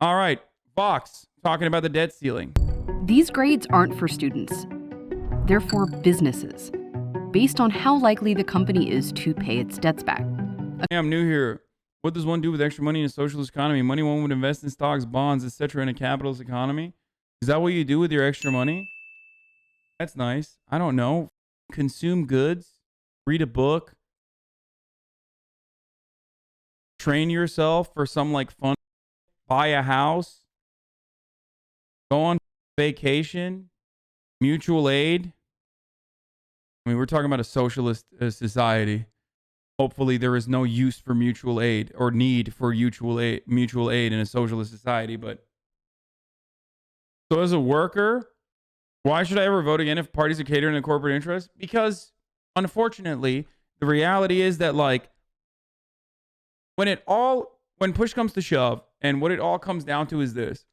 All right. Vox talking about the debt ceiling. These grades aren't for students. They're for businesses, based on how likely the company is to pay its debts back. Hey, I'm new here. What does one do with extra money in a socialist economy? Money one would invest in stocks, bonds, etc. in a capitalist economy? Is that what you do with your extra money? That's nice. I don't know. Consume goods, read a book, train yourself for some like fun, buy a house, go on vacation, mutual aid. I mean, we're talking about a socialist society. Hopefully there is no use for mutual aid or need for mutual aid in a socialist society. But so as a worker, why should I ever vote again if parties are catering to corporate interests? Because unfortunately, the reality is that like when push comes to shove, and what it all comes down to is this.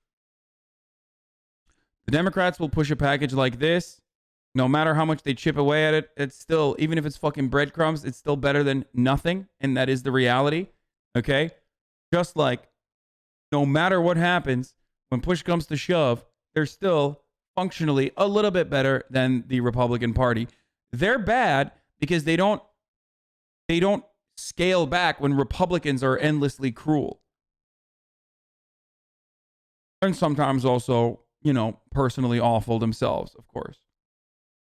The Democrats will push a package like this. No matter how much they chip away at it, it's still, even if it's fucking breadcrumbs, it's still better than nothing. And that is the reality. Okay? Just like no matter what happens, when push comes to shove, they're still functionally a little bit better than the Republican Party. They're bad because they don't scale back when Republicans are endlessly cruel. And sometimes also, personally awful themselves, of course.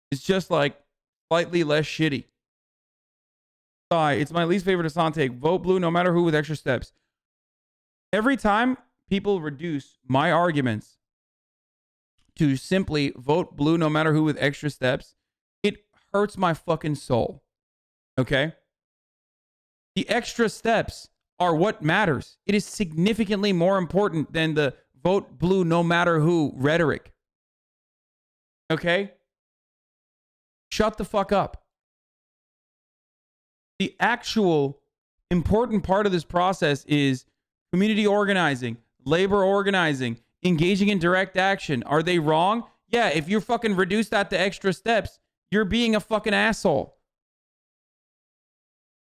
It's just like slightly less shitty. It's my least favorite Hasan take. Vote blue no matter who with extra steps. Every time people reduce my arguments to simply vote blue no matter who with extra steps, it hurts my fucking soul. Okay? The extra steps are what matters. It is significantly more important than the vote blue no matter who rhetoric. Okay? Shut the fuck up. The actual important part of this process is community organizing, labor organizing, engaging in direct action. Are they wrong? Yeah, if you fucking reduce that to extra steps, you're being a fucking asshole.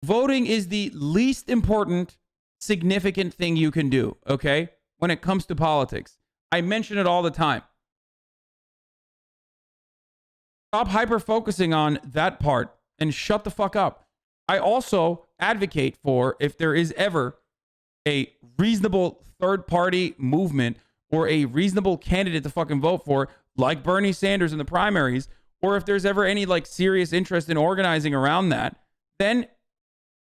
Voting is the least important, significant thing you can do, okay? When it comes to politics. I mention it all the time. Stop hyper-focusing on that part and shut the fuck up. I also advocate for, if there is ever a reasonable third-party movement or a reasonable candidate to fucking vote for, like Bernie Sanders in the primaries, or if there's ever any like serious interest in organizing around that, then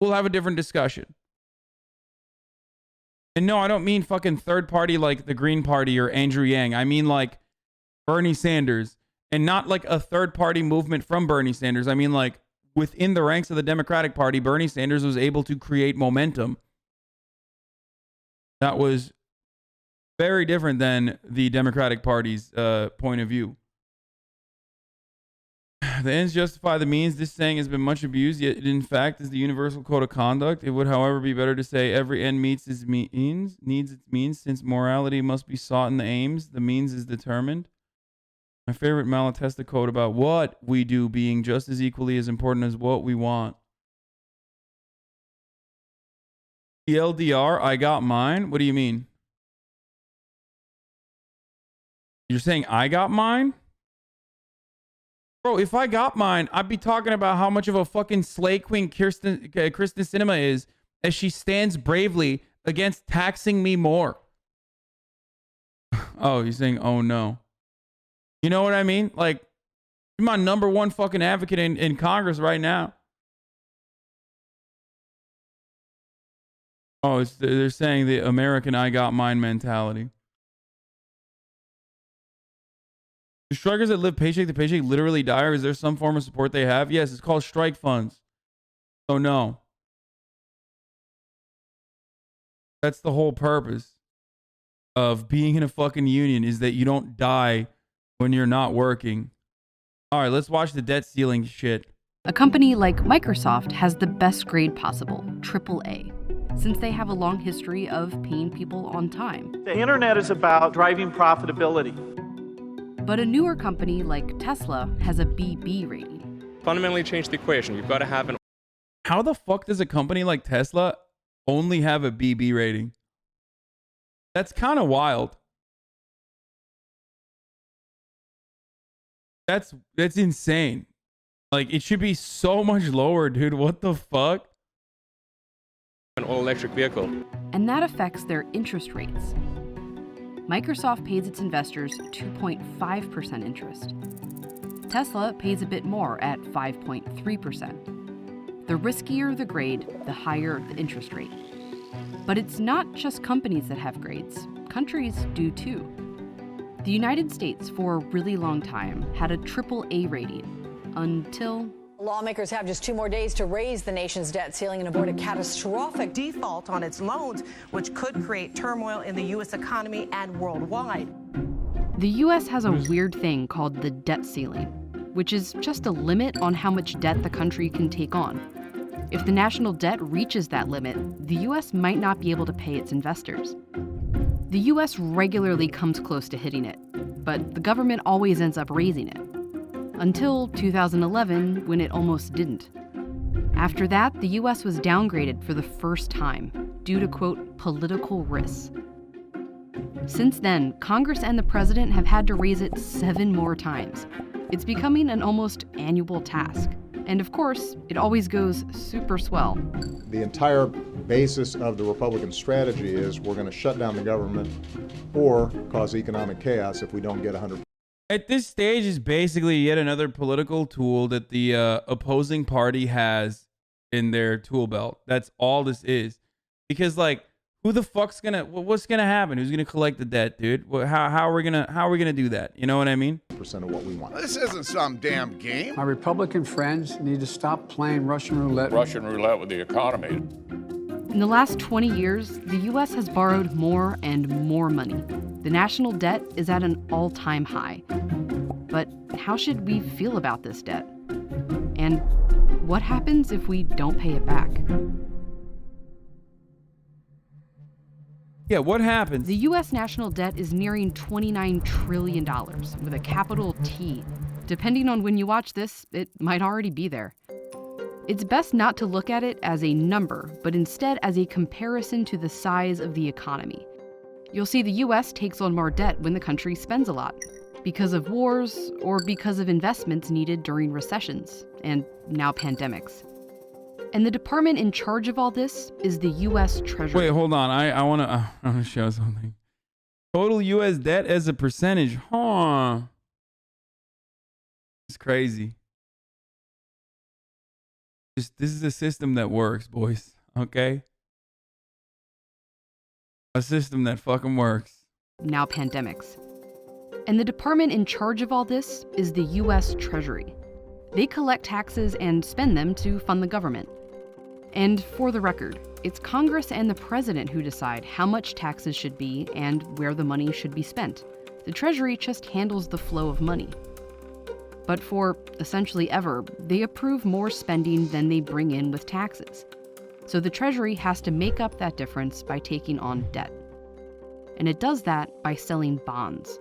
we'll have a different discussion. And no, I don't mean fucking third party like the Green Party or Andrew Yang. I mean like Bernie Sanders. And not like a third party movement from Bernie Sanders. I mean like within the ranks of the Democratic Party, Bernie Sanders was able to create momentum that was very different than the Democratic Party's point of view. The ends justify the means. This saying has been much abused, yet it in fact is the universal code of conduct. It would, however, be better to say every end needs its means, since morality must be sought in the aims, the means is determined. My favorite Malatesta quote about what we do being just as equally as important as what we want. TLDR, I got mine? What do you mean? You're saying I got mine? Bro, if I got mine, I'd be talking about how much of a fucking slay queen Kristen Sinema is as she stands bravely against taxing me more. Oh, you're saying, oh no. You know what I mean? Like, you're my number one fucking advocate in Congress right now. Oh, they're saying the American I got mine mentality. Do strikers that live paycheck to paycheck literally die, or is there some form of support they have? Yes, it's called strike funds. So no. That's the whole purpose of being in a fucking union, is that you don't die when you're not working. All right, let's watch the debt ceiling shit. A company like Microsoft has the best grade possible, AAA, since they have a long history of paying people on time. The internet is about driving profitability. But a newer company like Tesla has a BB rating. Fundamentally change the equation. You've got to have an... How the fuck does a company like Tesla only have a BB rating? That's kind of wild. That's insane. Like, it should be so much lower, dude. What the fuck? An all-electric vehicle. And that affects their interest rates. Microsoft pays its investors 2.5% interest. Tesla pays a bit more at 5.3%. The riskier the grade, the higher the interest rate. But it's not just companies that have grades. Countries do too. The United States, for a really long time, had a AAA rating until... Lawmakers have just 2 more days to raise the nation's debt ceiling and avoid a catastrophic default on its loans, which could create turmoil in the U.S. economy and worldwide. The U.S. has a weird thing called the debt ceiling, which is just a limit on how much debt the country can take on. If the national debt reaches that limit, the U.S. might not be able to pay its investors. The U.S. regularly comes close to hitting it, but the government always ends up raising it. Until 2011, when it almost didn't. After that, the U.S. was downgraded for the first time due to, quote, political risks. Since then, Congress and the president have had to raise it 7 more times. It's becoming an almost annual task. And of course, it always goes super swell. The entire basis of the Republican strategy is we're going to shut down the government or cause economic chaos if we don't get 100%. At this stage is basically yet another political tool that the opposing party has in their tool belt. That's all this is. Because, like, who the fuck's gonna, what's gonna happen? Who's gonna collect the debt, dude? How are we gonna do that? You know what I mean? Percent of what we want. This isn't some damn game. Our Republican friends need to stop playing Russian roulette. Russian roulette with the economy. In the last 20 years, the U.S. has borrowed more and more money. The national debt is at an all-time high. But how should we feel about this debt? And what happens if we don't pay it back? Yeah, what happens? The U.S. national debt is nearing $29 trillion with a capital T. Depending on when you watch this, it might already be there. It's best not to look at it as a number, but instead as a comparison to the size of the economy. You'll see the U.S. takes on more debt when the country spends a lot, because of wars or because of investments needed during recessions, and now pandemics. And the department in charge of all this is the U.S. Treasury. Wait, hold on. I want to show something. Total U.S. debt as a percentage. Huh. It's crazy. This is a system that works, boys. Okay? A system that fucking works. Now pandemics. And the department in charge of all this is the U.S. Treasury. They collect taxes and spend them to fund the government. And for the record, it's Congress and the president who decide how much taxes should be and where the money should be spent. The Treasury just handles the flow of money. But for essentially ever, they approve more spending than they bring in with taxes. So the Treasury has to make up that difference by taking on debt. And it does that by selling bonds.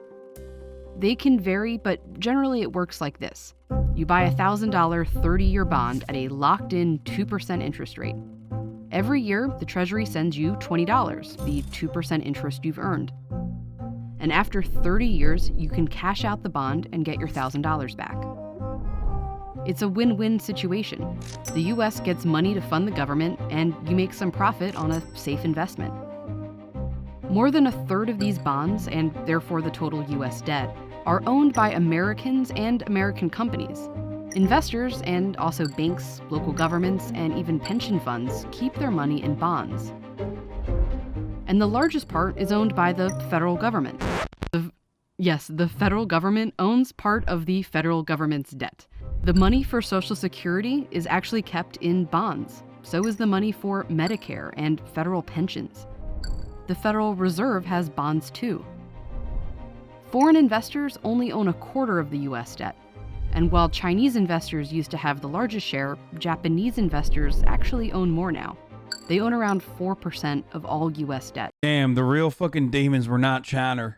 They can vary, but generally it works like this. You buy a $1,000 30-year bond at a locked-in 2% interest rate. Every year, the Treasury sends you $20, the 2% interest you've earned. And after 30 years, you can cash out the bond and get your $1,000 back. It's a win-win situation. The U.S. gets money to fund the government, and you make some profit on a safe investment. More than a third of these bonds, and therefore the total U.S. debt, are owned by Americans and American companies. Investors, and also banks, local governments, and even pension funds, keep their money in bonds. And the largest part is owned by the federal government. The federal government owns part of the federal government's debt. The money for Social Security is actually kept in bonds. So is the money for Medicare and federal pensions. The Federal Reserve has bonds too. Foreign investors only own a quarter of the U.S. debt. And while Chinese investors used to have the largest share, Japanese investors actually own more now. They own around 4% of all U.S. debt. Damn, the real fucking demons were not China.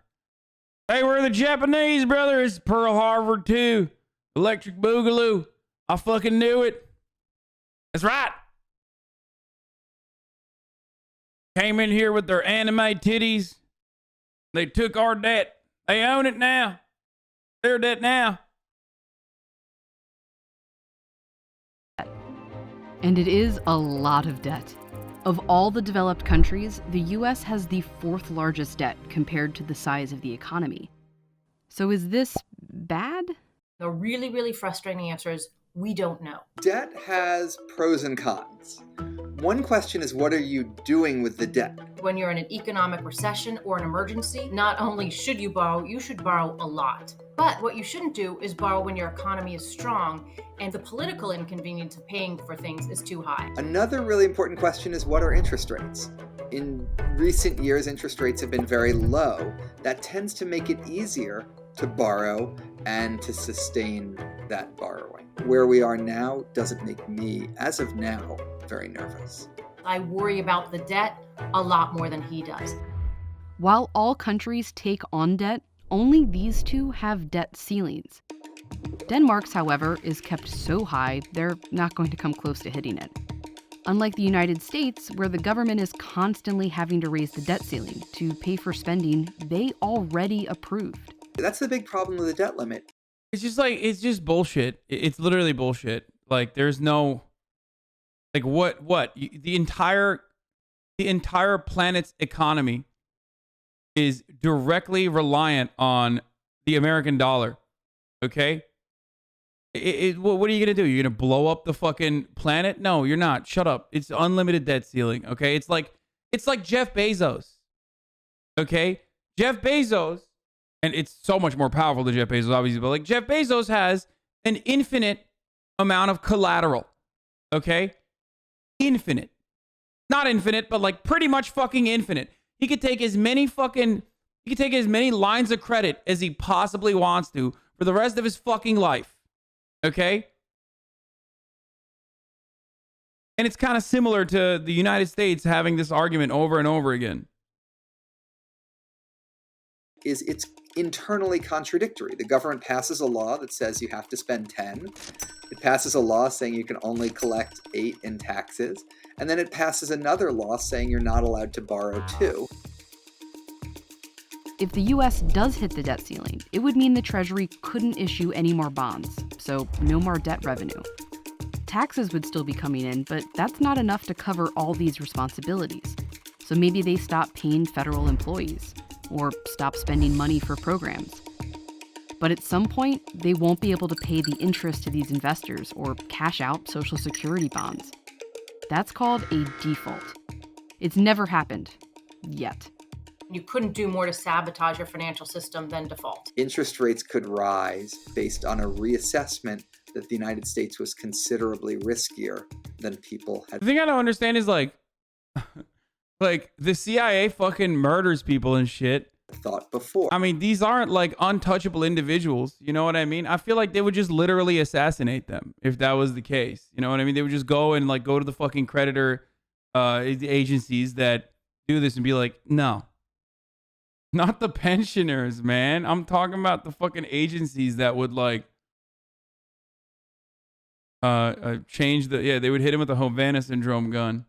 Hey, we're the Japanese, brother. It's Pearl Harbor too. Electric Boogaloo. I fucking knew it. That's right. Came in here with their anime titties. They took our debt. They own it now. Their debt now. And it is a lot of debt. Of all the developed countries, the US has the fourth largest debt compared to the size of the economy. So is this bad? The really, really frustrating answer is we don't know. Debt has pros and cons. One question is, what are you doing with the debt? When you're in an economic recession or an emergency, not only should you borrow, you should borrow a lot. But what you shouldn't do is borrow when your economy is strong and the political inconvenience of paying for things is too high. Another really important question is, what are interest rates? In recent years, interest rates have been very low. That tends to make it easier to borrow and to sustain that borrowing. Where we are now doesn't make me, as of now, very nervous. I worry about the debt a lot more than he does. While all countries take on debt, only these two have debt ceilings. Denmark's, however, is kept so high, they're not going to come close to hitting it. Unlike the United States, where the government is constantly having to raise the debt ceiling to pay for spending they already approved. That's the big problem with the debt limit. It's just bullshit. It's literally bullshit. Like, there's no, like, what? The entire planet's economy is directly reliant on the American dollar. Okay? What are you going to do? You're going to blow up the fucking planet? No, you're not. Shut up. It's unlimited debt ceiling. Okay? It's like Jeff Bezos. Okay? Jeff Bezos, and it's so much more powerful than Jeff Bezos, obviously, but like Jeff Bezos has an infinite amount of collateral. Okay? Infinite. Not infinite, but like pretty much fucking infinite. He could take as many lines of credit as he possibly wants to for the rest of his fucking life. Okay? And it's kind of similar to the United States having this argument over and over again. It's internally contradictory. The government passes a law that says you have to spend 10. It passes a law saying you can only collect 8 in taxes. And then it passes another law saying you're not allowed to borrow 2. If the US does hit the debt ceiling, it would mean the Treasury couldn't issue any more bonds, so no more debt revenue. Taxes would still be coming in, but that's not enough to cover all these responsibilities. So maybe they stop paying federal employees, or stop spending money for programs. But at some point, they won't be able to pay the interest to these investors or cash out Social Security bonds. That's called a default. It's never happened. Yet. You couldn't do more to sabotage your financial system than default. Interest rates could rise based on a reassessment that the United States was considerably riskier than people had. The thing I don't understand is like the CIA fucking murders people and shit. Thought before. I mean, these aren't like untouchable individuals. You know what I mean? I feel like they would just literally assassinate them if that was the case. You know what I mean? They would just go and like go to the fucking creditor agencies that do this and be like, no. Not the pensioners, man. I'm talking about the fucking agencies that would like change they would hit him with a Havana syndrome gun.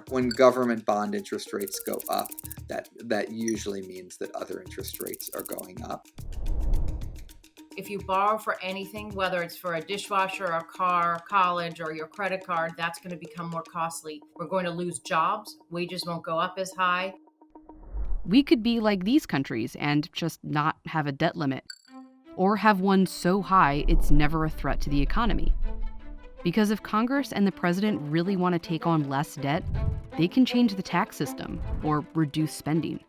When government bond interest rates go up, that usually means that other interest rates are going up. If you borrow for anything, whether it's for a dishwasher, a car, college, or your credit card, that's going to become more costly. We're going to lose jobs. Wages won't go up as high. We could be like these countries and just not have a debt limit, or have one so high it's never a threat to the economy. Because if Congress and the president really want to take on less debt, they can change the tax system or reduce spending.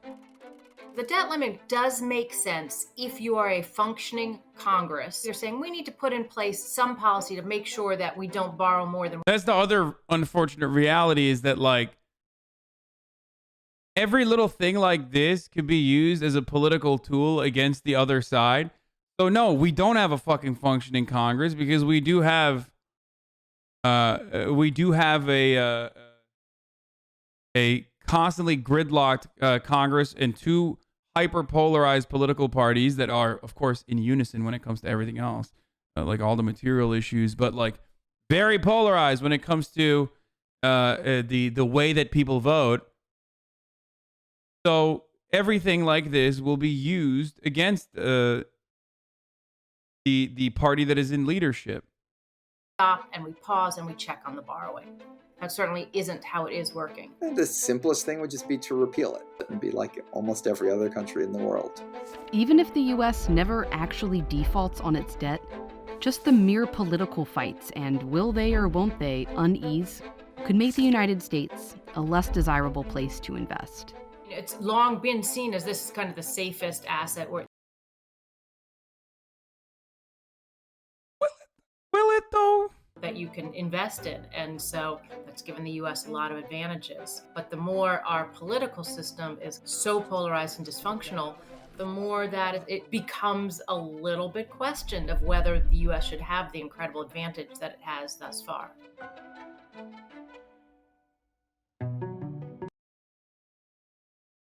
The debt limit does make sense if you are a functioning Congress. They're saying we need to put in place some policy to make sure that we don't borrow more than... That's the other unfortunate reality, is that like every little thing like this could be used as a political tool against the other side. So no, we don't have a fucking functioning Congress because we do have a constantly gridlocked Congress and two hyper-polarized political parties that are, of course, in unison when it comes to everything else, like all the material issues, but like very polarized when it comes to the way that people vote. So everything like this will be used against the party that is in leadership. Stop and we pause and we check on the borrowing. That certainly isn't how it is working. And the simplest thing would just be to repeal it and be like almost every other country in the world. Even if the US never actually defaults on its debt, just the mere political fights and will they or won't they unease could make the United States a less desirable place to invest. It's long been seen as this is kind of the safest asset where Will it though? that you can invest in. And so that's given the US a lot of advantages. But the more our political system is so polarized and dysfunctional, the more that it becomes a little bit questioned of whether the US should have the incredible advantage that it has thus far.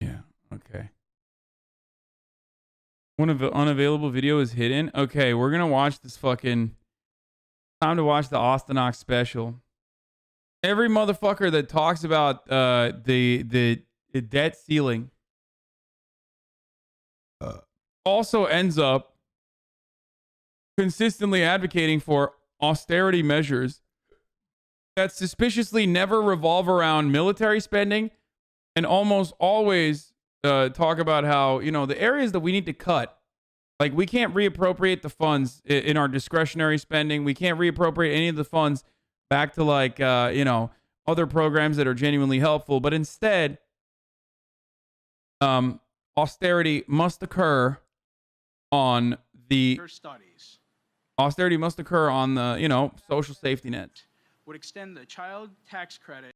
Yeah, okay. One of the unavailable video is hidden. Okay, we're gonna watch this fucking... Time to watch the HasanAbi special. Every motherfucker that talks about the debt ceiling also ends up consistently advocating for austerity measures that suspiciously never revolve around military spending and almost always talk about how, you know, the areas that we need to cut. Like, we can't reappropriate the funds in our discretionary spending. We can't reappropriate any of the funds back to, like, you know, other programs that are genuinely helpful. But instead, austerity must occur on the austerity must occur on the, you know, social safety net. Would extend the child tax credit.